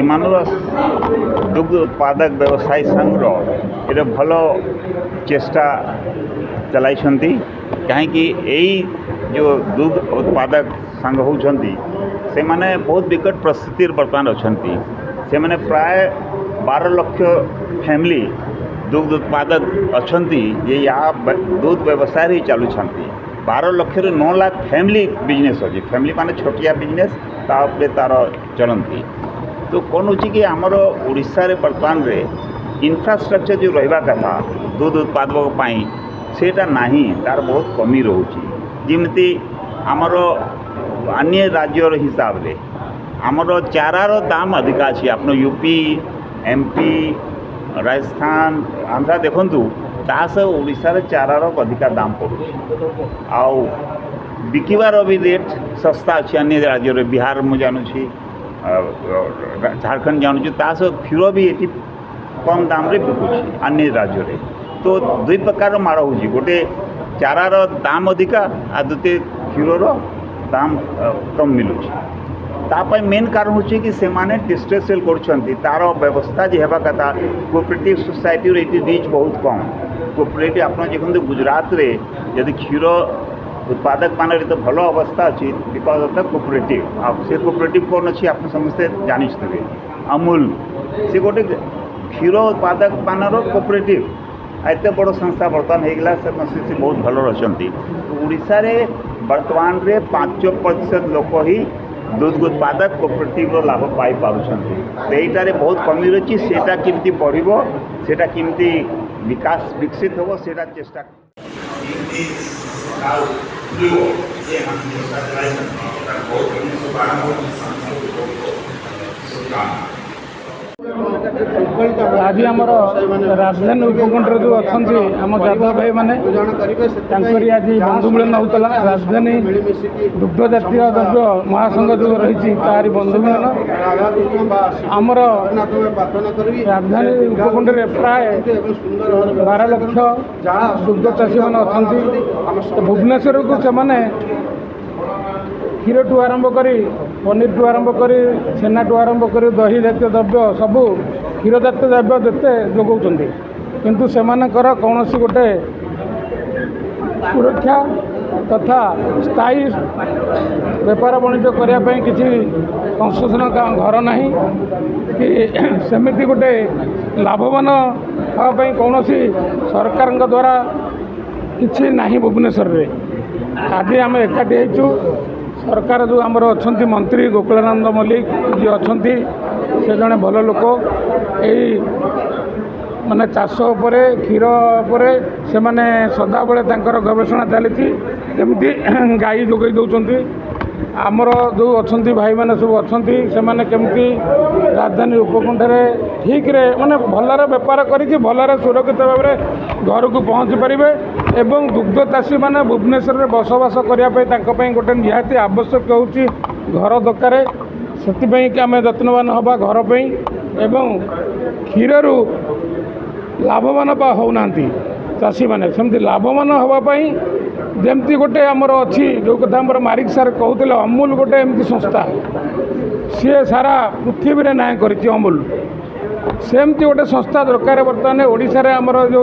ଏମାନର ଦୁଗ୍ଧ ଉତ୍ପାଦକ ବ୍ୟବସାୟୀ ସଂଘର ଏଇଟା ଭଲ ଚେଷ୍ଟା ଚଲାଇଛନ୍ତି। କାହିଁକି ଏଇ ଯେଉଁ ଦୁଗ୍ଧ ଉତ୍ପାଦକ ସଂଘ ହେଉଛନ୍ତି ସେମାନେ ବହୁତ ବିକଟ ପରିସ୍ଥିତିରେ ବର୍ତ୍ତମାନ ଅଛନ୍ତି। ସେମାନେ ପ୍ରାୟ 12 ଲକ୍ଷ ଫ୍ୟାମିଲି ଦୁଗ୍ଧ ଉତ୍ପାଦକ ଅଛନ୍ତି ଯେ ଦୁଗ୍ଧ ବ୍ୟବସାୟ ହିଁ ଚାଲୁଛନ୍ତି। 12 ଲକ୍ଷରୁ 9 ଲାख ଫ୍ୟାମିଲି ବିଜନେସ୍ ଅଛି। ଫ୍ୟାମିଲି ମାନେ ଛୋଟିଆ ବିଜନେସ୍ ତା ଉପରେ ତା'ର ଚଳନ୍ତି। तो कौन हो कि आमर ओडिशा रे वर्तमान रे इंफ्रास्ट्रक्चर जो रहा कथा दूध उत्पादक सेटा नहीं तार बहुत कमी रोची। जमती आमर अन्य राज्यर हिसाब रे आमर चारार दाम अधिका अच्छी आप यूपी एमपी राजस्थान आंध्रा देखु तास ओडिशा रे चारार अधिका दाम पड़ुଛି। आउ बिकिबार भी रेट सस्ता अच्छी अन्य राज्य बिहार मुझे जानूँ झारखंड जानूँ तास क्षीर भी ये कम दाम रे बिकुଛି अन्य राज्य रे। तो दुई प्रकार माड़ हो गोटे चारार दाम अधिका आ द्वितीय क्षीर दाम कम मिलूँ। तापाई मेन कारण होची कि सेमाने डिस्ट्रेस सेल करछंती तार व्यवस्था जे हेबा कथा कोऑपरेटिव सोसाइटी रे रीच बहुत कम। कोऑपरेटिव आपन देखंतु गुजरात रे यदि क्षीर उत्पादक मान तो भल अवस्था अच्छी बिकज ऑफ द कोऑपरेटिव। आप से कोऑपरेटिव कौन अच्छी आप समस्ते जानिथे अमूल से गोटे क्षीर उत्पादक मानर कोऑपरेटिव एत बड़ संस्था बर्तमान होगा से बहुत भल रही। ओडिशा रे वर्तमान रे 5% लोक ही दूध उत्पादक कोऑपरेटिव लाभ पाई पार्टी बहुत कमी रही। सेटा केमती बढ़िबो सेटा केमती विकास विकसित होबो सेटा चेष्टा आज आम राजधानी उपकंठर जो अच्छा आम जादव भाई मैंने आज बंधु मिलन होता राजधानी दुग्ध जातीय द्रव्य महासंघ जो रही तारी बंधु मिलन आमर राजधानी उपकंठर प्राय 12 लक्ष दुग्ध चाषी मैंने अच्छा भुवनेश्वर को से क्षीर ठू आरंभ कर पनीर ठू आरंभ कर छेना ठू आरंभ कर दही जातीय द्रव्य सबू क्षीर जातीय द्रव्य देते जोगाउं किंतु सेमानकर कौन गोटे सुरक्षा तथा स्थायी बेपार वाणिज्य करने किसी संशोधन घर ना कि सेमती गोटे लाभवान हाँपाई कौन सरकार द्वारा किसी ना भुवनेश्वर रे। आज आम एकाठी होइछु सरकार जो आमर अच्छा मंत्री गोकुलानंद मल्लिक जी अच्छा से जड़े भल लोक यही माने चाष उपरे क्षीर उपरे से माने सदाबले तांकर गवेषणा चली जमी गाई जोगई दौरान आमर जो अच्छा भाई मैंने सब अच्छा से केमती राजधानी उपकंठे ठीक रे माने भलरे बेपार करी भलरे सुरक्षित भाव में घर को पहुँची पारे एवं दुग्ध चाषी मैंने भुवनेश्वर में बसवास करने गोटे निहाती आवश्यक होची घर दरकार से आम यत्नवान हवा घर पर एवं क्षीर लाभवान होना चाषी मैंने सेमती लाभवान हाँपाई जमती गोटे आमर अच्छी जो कथा आम मारिक सार कहते अमूल गोटे एमती संस्था सी सारा पृथ्वी में ना कर अमूल सेमती गोटे संस्था दरकार बर्तमान ओडिशा रे आमर जो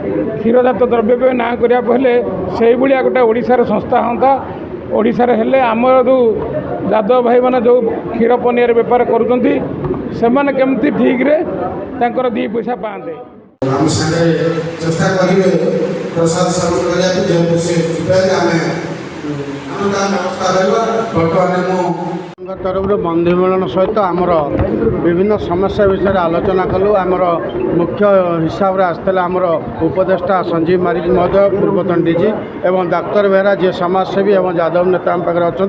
क्षीरजात द्रव्य पे ना करने पहले से भाया गोटे ओडिशा रे संस्था हाँ ओडिशा रे हेले आमर जो जादव भाई मैंने जो क्षीर पनीर बेपार करुँचे से केमती ठीक रे तांकर दी पैसा पाते हम संगे चेष्टा करेंगे प्रसाद सेवन करने जेहतु से आम व्यवस्था रहा बर्तमान तरफ बंधु मिलन सहित आमर विभिन्न समस्या विषय आलोचना कलु। आमर मुख्य हिसाब से आसते आमर उपदेष्टा संजीव मारिक महोदय पूर्वतन डीजी एवं डाक्तर बेहरा जी समाजसेवी और यादव नेता आम पाखे अच्छा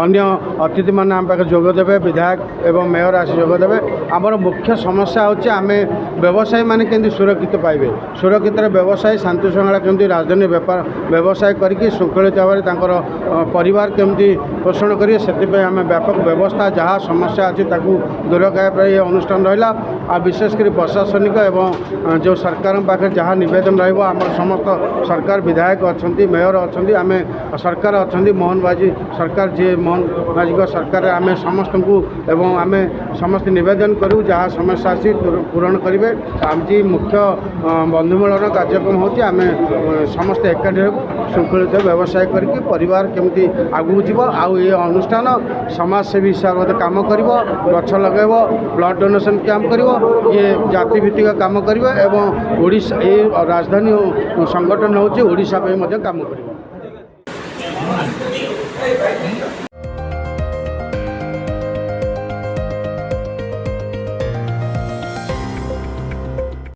अन्य अतिथि मैंने आम पाखे जोगदेवे विधायक एवं मेयर आसी जोगदेवे। आमर मुख्य समस्या होची आम व्यवसायी मैंने केमती सुरक्षित पाइबे सुरक्षित व्यवसायी शांति श्रृंखला केमती राजधानी बेपार व्यवसाय करके शृंखलित भाव में परिवार केमती पोषण करेंगे से आम व्यापक ବ୍ୟବସ୍ଥା ଯାହା ସମସ୍ୟା ଅଛି ତାକୁ ଦୂର କରିବା ପାଇଁ ଏ ଅନୁଷ୍ଠାନ ରହିଲା। ଆଉ ବିଶେଷ କରି ପ୍ରଶାସନିକ ଏବଂ ଯେଉଁ ସରକାରଙ୍କ ପାଖରେ ଯାହା ନିବେଦନ ରହିବ, ଆମର ସମସ୍ତ ସରକାର ବିଧାୟକ ଅଛନ୍ତି, ମେୟର ଅଛନ୍ତି, ଆମେ ସରକାର ଅଛନ୍ତି, ମୋହନ ମାଝୀ ସରକାର ଯିଏ ମୋହନ ମାଝୀଙ୍କ ସରକାରରେ ଆମେ ସମସ୍ତଙ୍କୁ ଏବଂ ଆମେ ସମସ୍ତେ ନିବେଦନ କରୁ ଯାହା ସମସ୍ୟା ଅଛି ପୂରଣ କରିବେ। ଆଜି ମୁଖ୍ୟ ବନ୍ଧୁମିଳନ କାର୍ଯ୍ୟକ୍ରମ ହେଉଛି, ଆମେ ସମସ୍ତେ ଏକାଠି ହେବୁ, ଶୃଙ୍ଖଳିତ ବ୍ୟବସାୟ କରିକି ପରିବାର କେମିତି ଆଗକୁ ଯିବ। ଆଉ ଏ ଅନୁଷ୍ଠାନ ସମାଜସେବୀ ହିସାବରେ କାମ କରିବ, ଗଛ ଲଗାଇବ, ବ୍ଲଡ଼ ଡୋନେସନ୍ କ୍ୟାମ୍ପ କରିବ, ଇଏ ଜାତିଭିତ୍ତିକ କାମ କରିବ ଏବଂ ଓଡ଼ିଶା ଏ ରାଜଧାନୀ ସଂଗଠନ ହେଉଛି ଓଡ଼ିଶା ପାଇଁ ମଧ୍ୟ କାମ କରିବ।